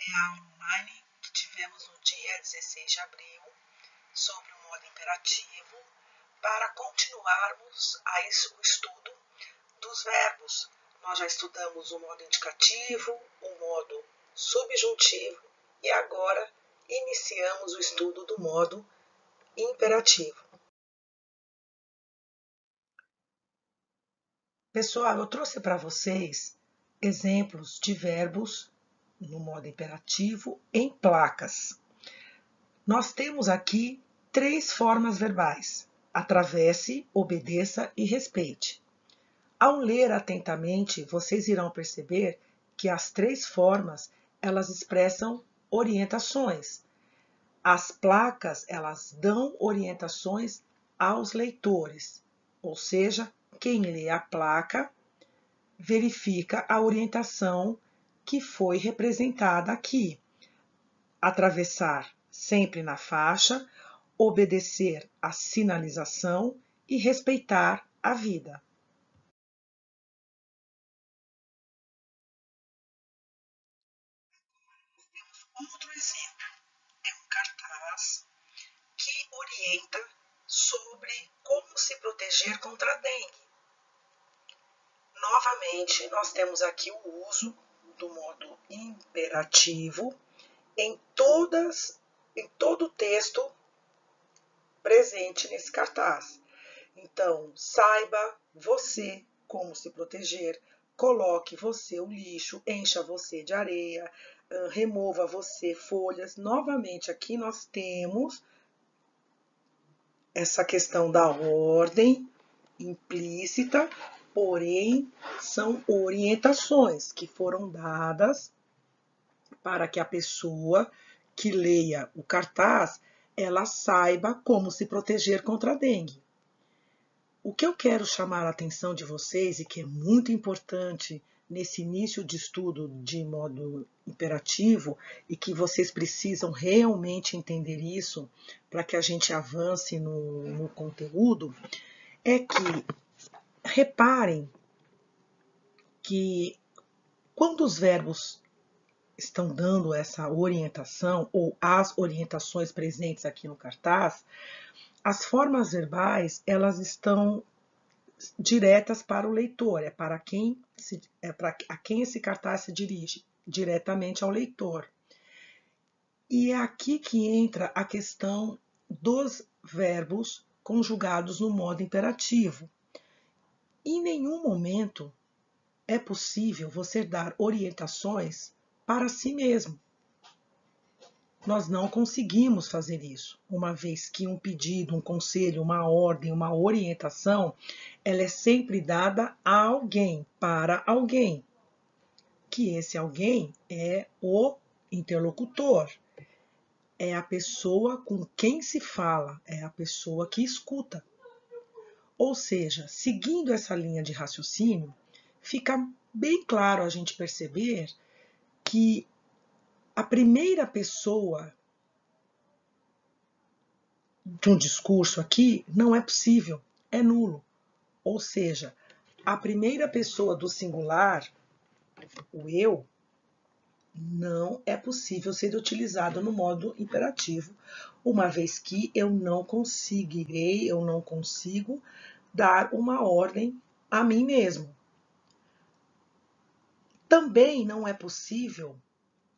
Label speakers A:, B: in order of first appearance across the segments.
A: é a aula online que tivemos no dia 16 de abril sobre o modo imperativo para continuarmos o estudo dos verbos. Nós já estudamos o modo indicativo, o modo subjuntivo e agora iniciamos o estudo do modo imperativo. Pessoal, eu trouxe para vocês exemplos de verbos no modo imperativo em placas. Nós temos aqui 3 formas verbais: atravesse, obedeça e respeite. Ao ler atentamente, vocês irão perceber que as 3 formas, elas expressam orientações. As placas, elas dão orientações aos leitores, ou seja, quem lê a placa verifica a orientação que foi representada aqui. Atravessar sempre na faixa, obedecer à sinalização e respeitar a vida. Outro exemplo é um cartaz que orienta sobre como se proteger contra a dengue. Novamente, nós temos aqui o uso do modo imperativo em todo o texto presente nesse cartaz. Então, saiba você como se proteger, coloque você o lixo, encha você de areia, remova você folhas. Novamente, aqui nós temos essa questão da ordem implícita, porém são orientações que foram dadas para que a pessoa que leia o cartaz, ela saiba como se proteger contra a dengue. O que eu quero chamar a atenção de vocês, e que é muito importante nesse início de estudo de modo imperativo, e que vocês precisam realmente entender isso para que a gente avance no conteúdo, é que reparem que quando os verbos estão dando essa orientação, ou as orientações presentes aqui no cartaz, as formas verbais, elas estão diretas para o leitor, a quem esse cartaz se dirige, diretamente ao leitor. E é aqui que entra a questão dos verbos conjugados no modo imperativo. Em nenhum momento é possível você dar orientações para si mesmo. Nós não conseguimos fazer isso, uma vez que um pedido, um conselho, uma ordem, uma orientação, ela é sempre dada a alguém, para alguém, que esse alguém é o interlocutor, é a pessoa com quem se fala, é a pessoa que escuta. Ou seja, seguindo essa linha de raciocínio, fica bem claro a gente perceber que a primeira pessoa de um discurso aqui não é possível, é nulo. Ou seja, a primeira pessoa do singular, o eu, não é possível ser utilizado no modo imperativo, uma vez que eu não consigo dar uma ordem a mim mesmo. Também não é possível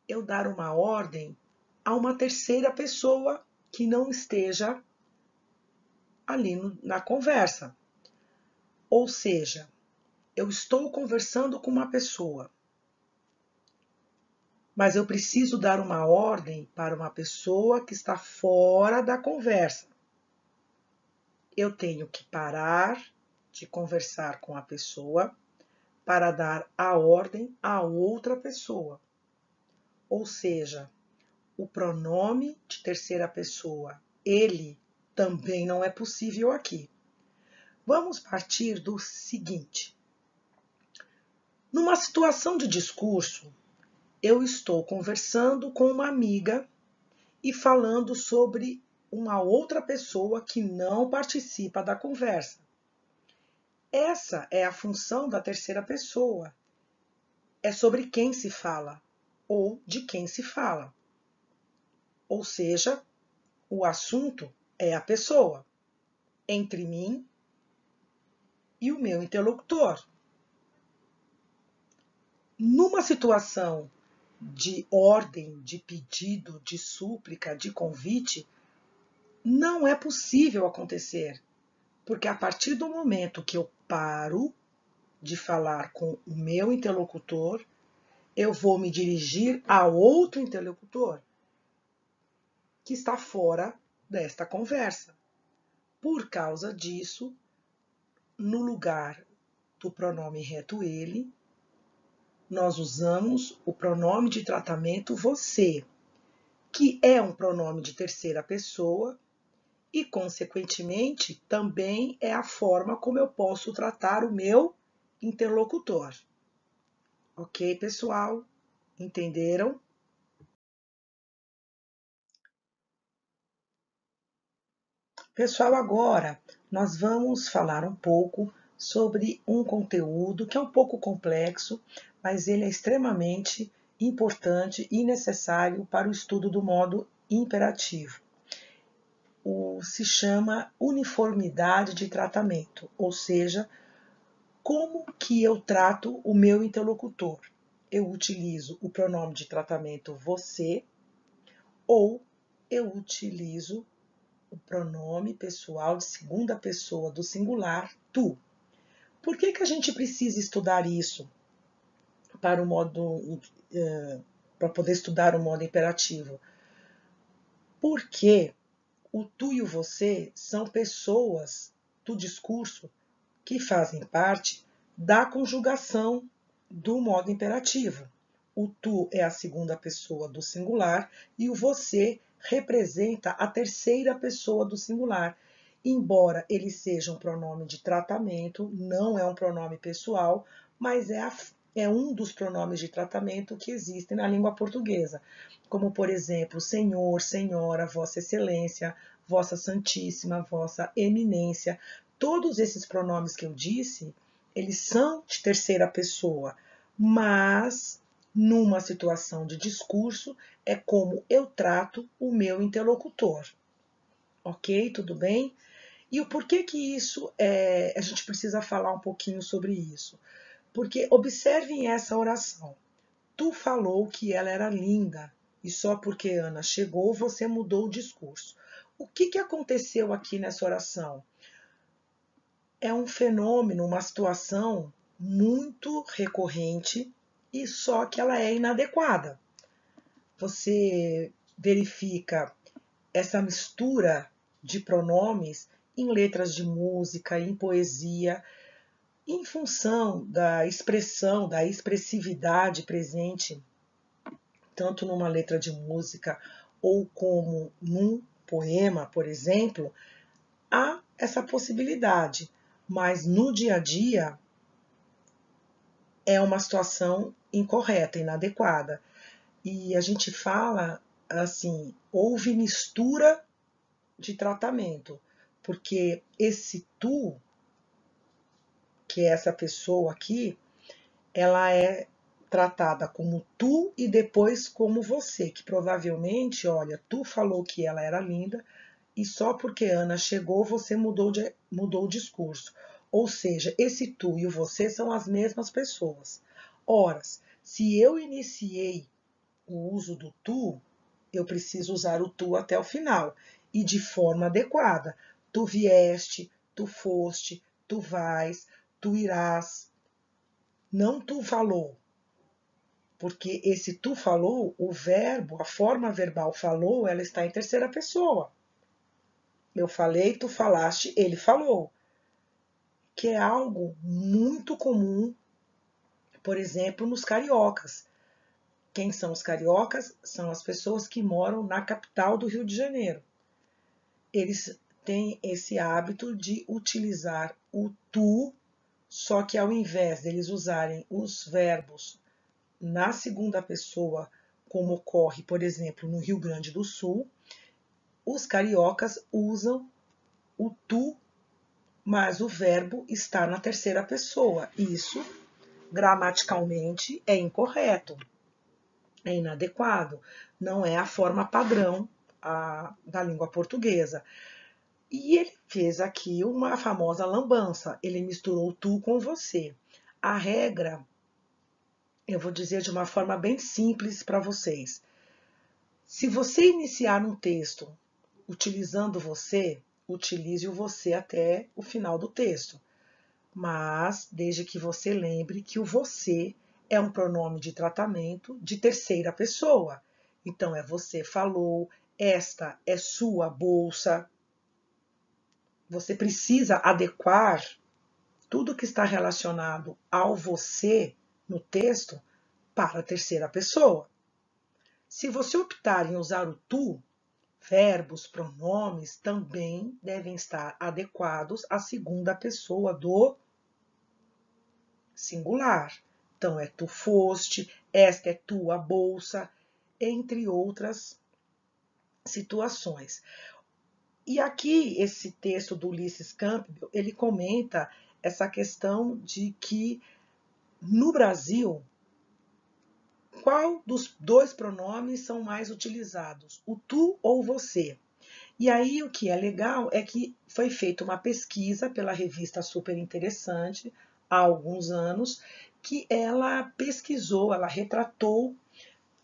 A: eu dar uma ordem a uma terceira pessoa que não esteja ali na conversa. Ou seja, eu estou conversando com uma pessoa, mas eu preciso dar uma ordem para uma pessoa que está fora da conversa. Eu tenho que parar de conversar com a pessoa para dar a ordem a outra pessoa. Ou seja, o pronome de terceira pessoa, ele, também não é possível aqui. Vamos partir do seguinte. Numa situação de discurso, eu estou conversando com uma amiga e falando sobre uma outra pessoa que não participa da conversa. Essa é a função da terceira pessoa. É sobre quem se fala. ou de quem se fala. Ou seja, o assunto é a pessoa, entre mim e o meu interlocutor. Numa situação de ordem, de pedido, de súplica, de convite, não é possível acontecer, porque a partir do momento que eu paro de falar com o meu interlocutor, eu vou me dirigir a outro interlocutor que está fora desta conversa. Por causa disso, no lugar do pronome reto ele, nós usamos o pronome de tratamento você, que é um pronome de terceira pessoa e, consequentemente, também é a forma como eu posso tratar o meu interlocutor. Ok, pessoal? Entenderam? Pessoal, agora nós vamos falar um pouco sobre um conteúdo que é um pouco complexo, mas ele é extremamente importante e necessário para o estudo do modo imperativo. Se chama uniformidade de tratamento, ou seja, como que eu trato o meu interlocutor. Eu utilizo o pronome de tratamento você ou eu utilizo o pronome pessoal de segunda pessoa do singular, tu. Por que a gente precisa estudar isso para o modo para poder estudar o modo imperativo? Porque o tu e o você são pessoas do discurso que fazem parte da conjugação do modo imperativo. O tu é a segunda pessoa do singular e o você representa a terceira pessoa do singular. Embora ele seja um pronome de tratamento, não é um pronome pessoal, mas é um dos pronomes de tratamento que existem na língua portuguesa, como, por exemplo, senhor, senhora, vossa excelência, vossa santíssima, vossa eminência. Todos esses pronomes que eu disse, eles são de terceira pessoa, mas numa situação de discurso é como eu trato o meu interlocutor. Ok? Tudo bem? E o porquê que isso a gente precisa falar um pouquinho sobre isso? Porque observem essa oração. Tu falou que ela era linda e só porque Ana chegou você mudou o discurso. O que aconteceu aqui nessa oração? É um fenômeno, uma situação muito recorrente e só que ela é inadequada. Você verifica essa mistura de pronomes em letras de música, em poesia, em função da expressão, da expressividade presente, tanto numa letra de música ou como num poema, por exemplo, há essa possibilidade. Mas no dia a dia é uma situação incorreta, inadequada. E a gente fala assim, houve mistura de tratamento, porque esse tu, que é essa pessoa aqui, ela é tratada como tu e depois como você, que provavelmente, olha, tu falou que ela era linda e só porque Ana chegou você mudou o discurso. Ou seja, esse tu e o você são as mesmas pessoas. Ora, se eu iniciei o uso do tu, eu preciso usar o tu até o final e de forma adequada. Tu vieste, tu foste, tu vais, tu irás. Não tu falou, porque esse tu falou, o verbo, a forma verbal falou, ela está em terceira pessoa. Eu falei, tu falaste, ele falou. Que é algo muito comum, por exemplo, nos cariocas. Quem são os cariocas? São as pessoas que moram na capital do Rio de Janeiro. Eles têm esse hábito de utilizar o tu, só que ao invés deles usarem os verbos na segunda pessoa, como ocorre, por exemplo, no Rio Grande do Sul, os cariocas usam o tu, mas o verbo está na terceira pessoa. Isso, gramaticalmente, é incorreto. é inadequado, não é a forma padrão da língua portuguesa. E ele fez aqui uma famosa lambança, ele misturou tu com você. A regra, eu vou dizer de uma forma bem simples para vocês. Se você iniciar um texto utilizando você, utilize o você até o final do texto. Mas desde que você lembre que o você é um pronome de tratamento de terceira pessoa. Então, é você falou, esta é sua bolsa. Você precisa adequar tudo que está relacionado ao você no texto para a terceira pessoa. Se você optar em usar o tu, verbos, pronomes também devem estar adequados à segunda pessoa do singular. Então, é tu foste, esta é tua bolsa, entre outras situações. E aqui, esse texto do Ulisses Campbell, ele comenta essa questão de que, no Brasil, qual dos dois pronomes são mais utilizados, o tu ou você? E aí, o que é legal é que foi feita uma pesquisa pela revista Super Interessante, há alguns anos, que ela pesquisou, ela retratou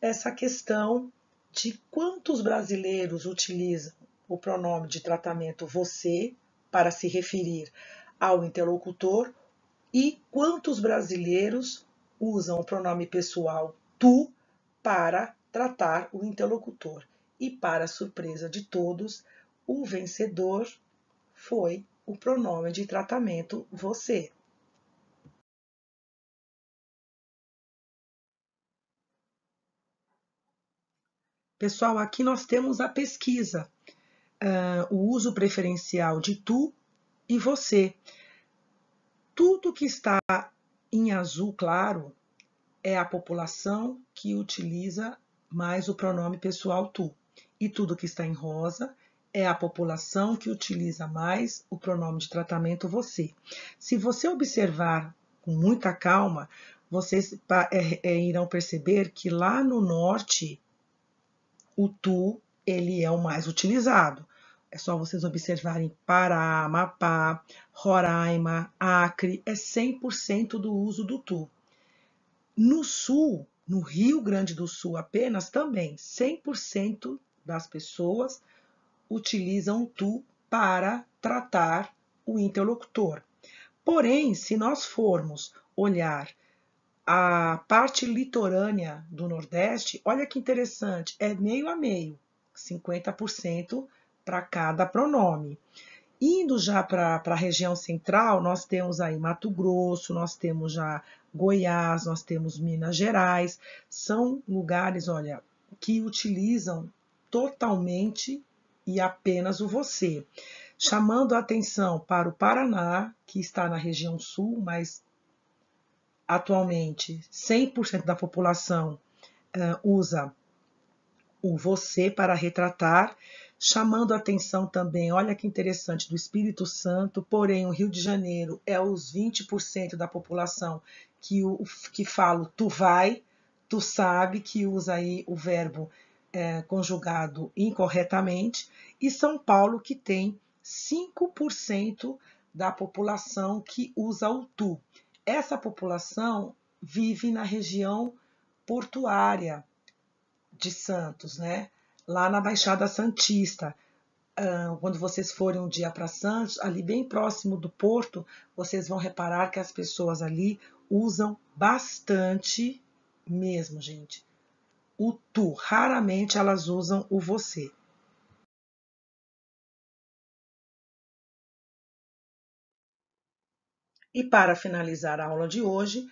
A: essa questão de quantos brasileiros utilizam o pronome de tratamento você para se referir ao interlocutor e quantos brasileiros usam o pronome pessoal tu para tratar o interlocutor. E, para surpresa de todos, o vencedor foi o pronome de tratamento você. Pessoal, aqui nós temos a pesquisa, o uso preferencial de tu e você. Tudo que está em azul claro é a população que utiliza mais o pronome pessoal tu. E tudo que está em rosa é a população que utiliza mais o pronome de tratamento você. Se você observar com muita calma, vocês irão perceber que lá no norte o tu ele é o mais utilizado. É só vocês observarem Pará, Amapá, Roraima, Acre, é 100% do uso do tu. No sul, no Rio Grande do Sul apenas, também 100% das pessoas utilizam o tu para tratar o interlocutor. Porém, se nós formos olhar a parte litorânea do Nordeste, olha que interessante, é meio a meio, 50% para cada pronome. Indo já para a região central, nós temos aí Mato Grosso, nós temos já Goiás, nós temos Minas Gerais, são lugares, olha, que utilizam totalmente e apenas o você. Chamando a atenção para o Paraná, que está na região sul, mas atualmente 100% da população usa o você para retratar, chamando a atenção também, olha que interessante, do Espírito Santo, porém o Rio de Janeiro é os 20% da população que fala tu vai, tu sabe, que usa aí o verbo conjugado incorretamente, e São Paulo que tem 5% da população que usa o tu. Essa população vive na região portuária de Santos, né? Lá na Baixada Santista. Quando vocês forem um dia para Santos, ali bem próximo do porto, vocês vão reparar que as pessoas ali usam bastante mesmo, gente. O tu, raramente elas usam o você. E para finalizar a aula de hoje,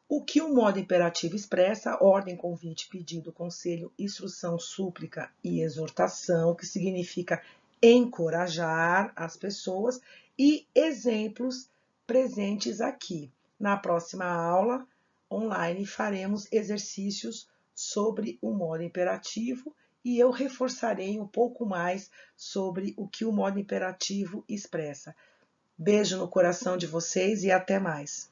A: o que o modo imperativo expressa? Ordem, convite, pedido, conselho, instrução, súplica e exortação, que significa encorajar as pessoas, e exemplos presentes aqui. Na próxima aula online faremos exercícios sobre o modo imperativo e eu reforçarei um pouco mais sobre o que o modo imperativo expressa. Beijo no coração de vocês e até mais.